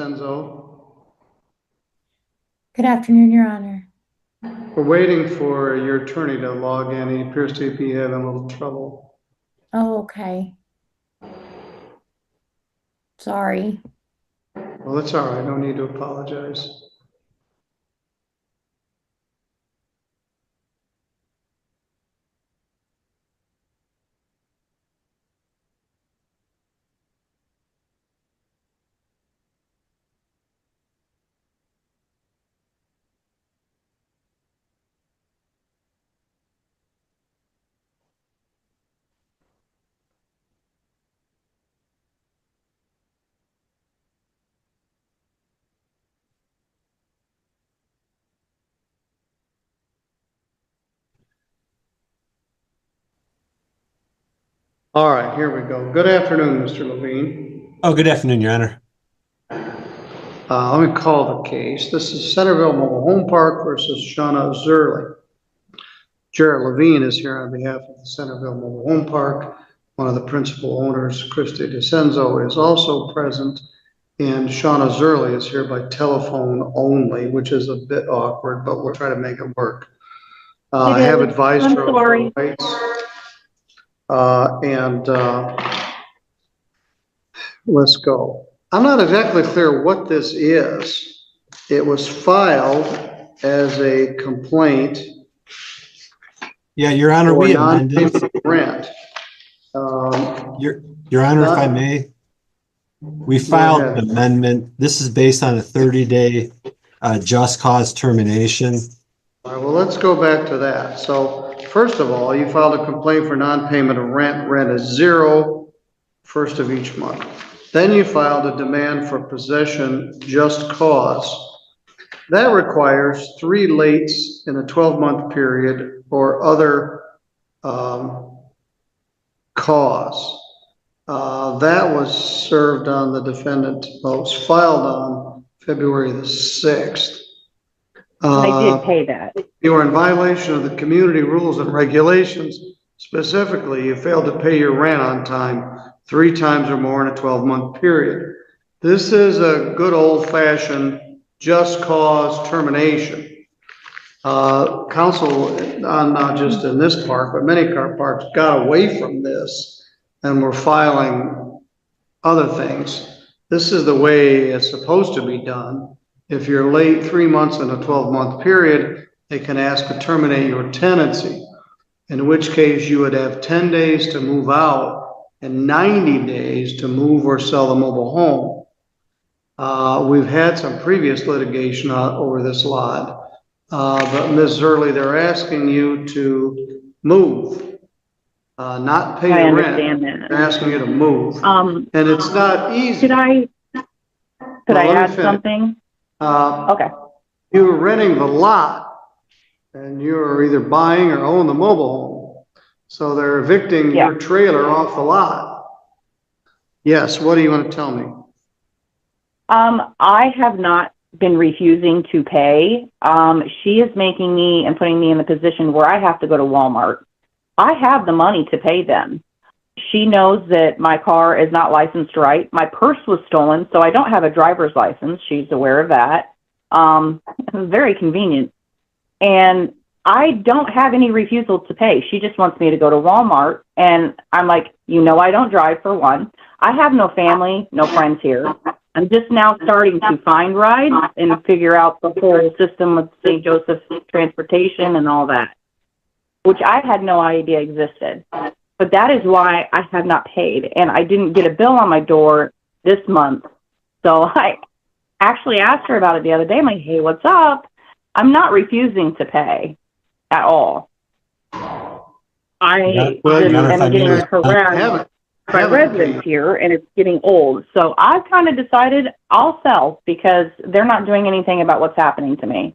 DeCenzo. Good afternoon, Your Honor. We're waiting for your attorney to log in. He appears to be having a little trouble. Oh, okay. Sorry. Well, that's all right. No need to apologize. All right, here we go. Good afternoon, Mr. Levine. Oh, good afternoon, Your Honor. Let me call the case. This is Centerville Mobile Home Park versus Shauna Zerley. Jared Levine is here on behalf of the Centerville Mobile Home Park. One of the principal owners, Christy DeCenzo, is also present, and Shauna Zerley is here by telephone only, which is a bit awkward, but we'll try to make it work. I have advised her of her rights. Let's go. I'm not exactly clear what this is. It was filed as a complaint. Yeah, Your Honor, we amended. Rent. Your Honor, if I may, we filed an amendment. This is based on a 30-day just cause termination. All right, well, let's go back to that. So first of all, you filed a complaint for non-payment of rent. Rent is zero, first of each month. Then you filed a demand for possession just cause. That requires 3 lates in a 12-month period or other cause. That was served on the defendant, well, it was filed on February the 6th. I did pay that. You were in violation of the community rules and regulations. Specifically, you failed to pay your rent on time 3 times or more in a 12-month period. This is a good old-fashioned just cause termination. Council, not just in this park, but many car parks, got away from this and were filing other things. This is the way it's supposed to be done. If you're late 3 months in a 12-month period, they can ask to terminate your tenancy, in which case you would have 10 days to move out and 90 days to move or sell the mobile home. We've had some previous litigation over this lot, but Ms. Zerley, they're asking you to move, not pay the rent. I understand that. They're asking you to move, and it's not easy. Could I add something? Okay. You were renting the lot, and you were either buying or own the mobile home, so they're evicting your trailer off the lot. Yes, what do you want to tell me? I have not been refusing to pay. She is making me and putting me in the position where I have to go to Walmart. I have the money to pay them. She knows that my car is not licensed right. My purse was stolen, so I don't have a driver's license. She's aware of that. It was very convenient. And I don't have any refusal to pay. She just wants me to go to Walmart. And I'm like, I don't drive, for one. I have no family, no friends here. I'm just now starting to find rides and figure out the whole system with St. Joseph's transportation and all that, which I had no idea existed. But that is why I have not paid. And I didn't get a bill on my door this month. So I actually asked her about it the other day. I'm like, hey, what's up? I'm not refusing to pay at all. I am getting harassed by residents here, and it's getting old. So I've kind of decided I'll sell because they're not doing anything about what's happening to me.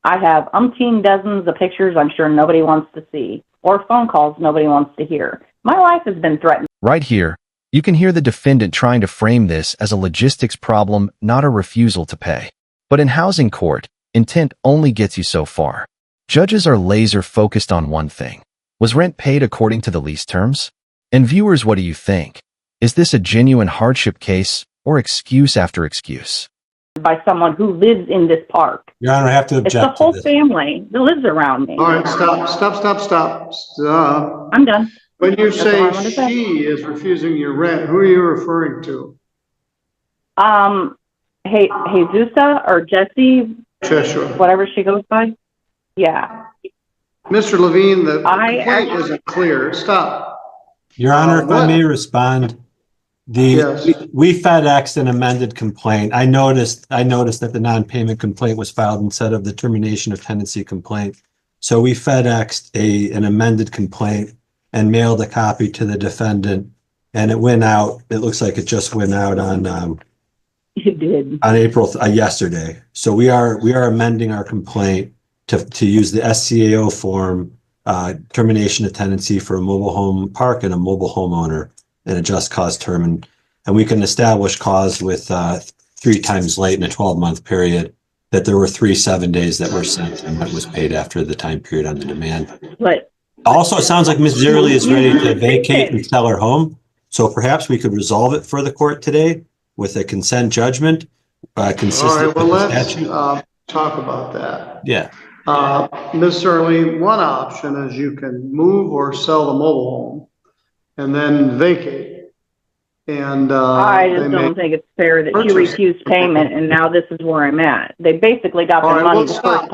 I have umpteen dozens of pictures I'm sure nobody wants to see, or phone calls nobody wants to hear. My life has been threatened. Right here, you can hear the defendant trying to frame this as a logistics problem, not a refusal to pay. But in housing court, intent only gets you so far. Judges are laser focused on one thing. Was rent paid according to the lease terms? And viewers, what do you think? Is this a genuine hardship case or excuse after excuse? by someone who lives in this park. Your Honor, I have to It's the object to whole this. family that lives around me. All right, stop. I'm done. When you That's all I say wanted to say. she is refusing your rent, who are you referring to? Hey, Jesusa or Jessie, Cheshire. whatever she goes by. Yeah. Mr. Levine, the I complaint isn't clear. Stop. Your Honor, if I what- may respond, Yes. we FedExed an amended complaint. I noticed that the non-payment complaint was filed instead of the termination of tenancy complaint. So we FedExed an amended complaint and mailed a copy to the defendant, and it went out. It looks like it just went out on It did. April yesterday. So we are amending our complaint to use the SCAO form, termination of tenancy for a mobile home park and a mobile homeowner in a just cause term, and we can establish cause with 3 times late in a 12-month period that there were 3 7 days that were sent and that was paid after the time period on the demand. But Also, it sounds like Ms. Zierli is ready to vacate and sell her home, so perhaps we could resolve it for the court today with a consent judgment All consistent right, well, with the let's statute. talk about that. Yeah. Ms. Early, one option is you can move or sell the mobile home and then vacate. And I they just may. don't think it's fair that she purchase. refused payment and now this is where I'm at. They basically got All their right, money well, the first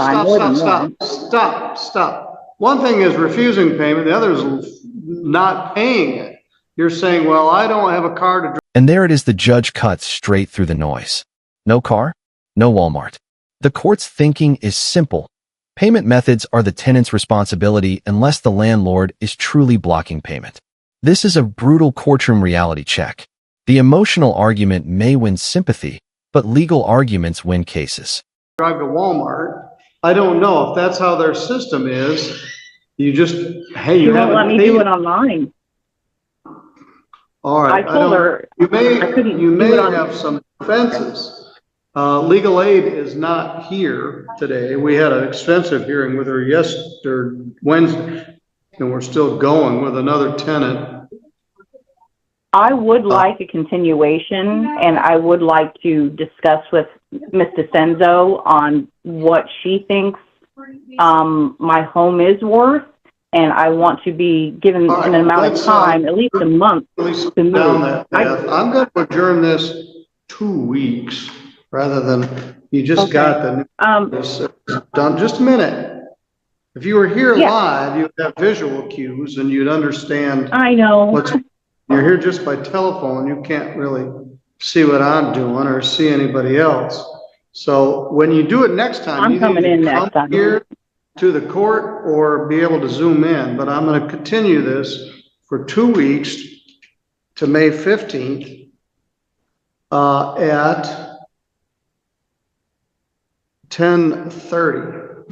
time, stop. One thing is refusing payment, the other is not paying it. You're saying, well, I don't have a car to drive. And there it is, the judge cuts straight through the noise. No car, no Walmart. The court's thinking is simple. Payment methods are the tenant's responsibility unless the landlord is truly blocking payment. This is a brutal courtroom reality check. The emotional argument may win sympathy, but legal arguments win cases. to Walmart. I don't know if that's how their system is. You just, hey, She you won't haven't let me paid. do it online. All right, I told her you I couldn't may do it on- have some offenses. Legal aid is not here today. We had an extensive hearing with her yesterday, Wednesday, and we're still going with another tenant. I would like a continuation, and I would like to discuss with Ms. DeCenzo on what she thinks my home is worth, and I want to be given All right, an amount of let's, time, at least a month, Really to down move. that path. I'm going to adjourn this 2 weeks rather than, you just Okay. got the this done. Just a minute. If you were here Yeah. live, you'd have visual cues and you'd understand I know. what's, you're here just by telephone. You can't really see what I'm doing or see anybody else. So when you do it next time, I'm you coming need in to next come time. here to the court or be able to zoom in, but I'm going to continue this for 2 weeks to May 15th at 10:30.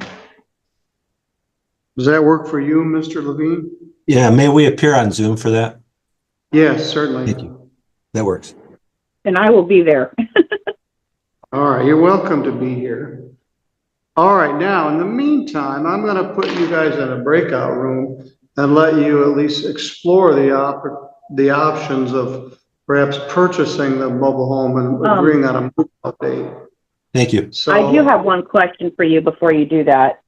Does that work for you, Mr. Levine? Yeah, may we appear on Zoom for that? Yes, certainly. Thank you. That works. And I will be there. All right, you're welcome to be here. All right, now, in the meantime, I'm going to put you guys in a breakout room and let you at least explore the options of perhaps purchasing the mobile home and agreeing on a move update. Thank you. So I do have one question for you before you do that.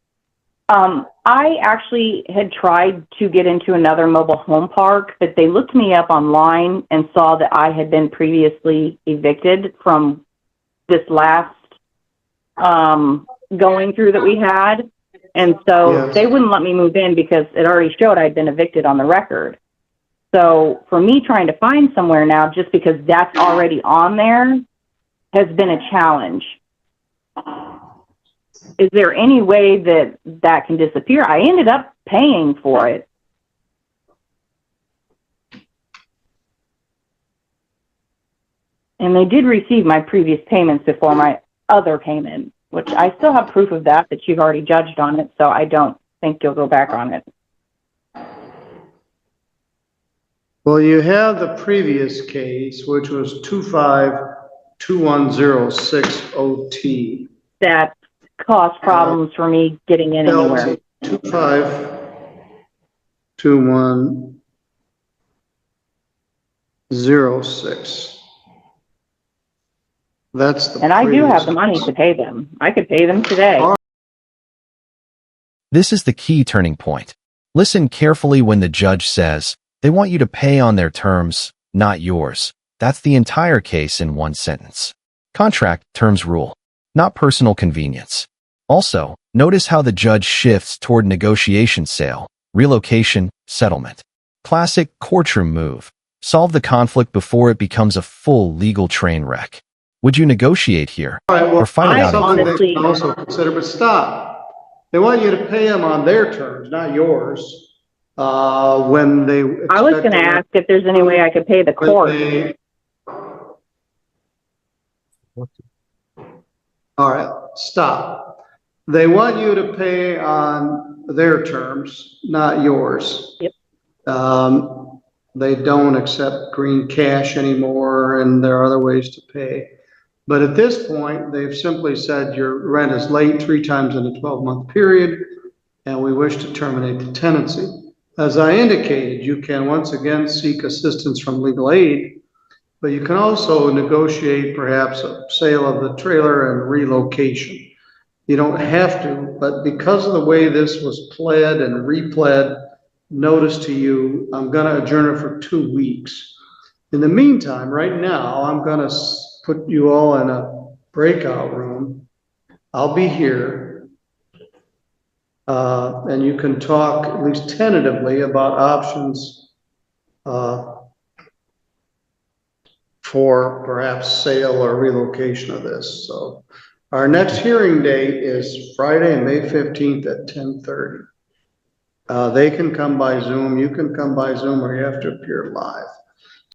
I actually had tried to get into another mobile home park, but they looked me up online and saw that I had been previously evicted from this last going through that we had. And so Yes. they wouldn't let me move in because it already showed I'd been evicted on the record. So for me trying to find somewhere now, just because that's already on there, has been a challenge. Is there any way that that can disappear? I ended up paying for it. And they did receive my previous payments before my other payment, which I still have proof of that you've already judged on it, so I don't think you'll go back on it. well, you have the previous case, which was 252106 OT. That caused problems for me getting in anywhere. 252106. That's the. And I do have the previous- money to pay them. I could pay them today. This is the key turning point. Listen carefully when the judge says, they want you to pay on their terms, not yours. That's the entire case in one sentence. Contract terms rule, not personal convenience. Also, notice how the judge shifts toward negotiation sale, relocation, settlement. Classic courtroom move. Solve the conflict before it becomes a full legal train wreck. Would you negotiate here? All right, well, Or fight it I out in something court? they can also consider, but stop. They want you to pay them on their terms, not yours. When they. I was going to ask if there's any way I could pay the court. All right, stop. They want you to pay on their terms, not yours. Yep. They don't accept green cash anymore, and there are other ways to pay. But at this point, they've simply said your rent is late 3 times in a 12-month period, and we wish to terminate the tenancy. As I indicated, you can once again seek assistance from legal aid, but you can also negotiate perhaps a sale of the trailer and relocation. You don't have to, but because of the way this was pled and repled, notice to you, I'm going to adjourn it for 2 weeks. In the meantime, right now, I'm going to put you all in a breakout room. I'll be here. And you can talk at least tentatively about options for perhaps sale or relocation of this. So our next hearing date is Friday, May 15th at 10:30. They can come by Zoom, you can come by Zoom, or you have to appear live.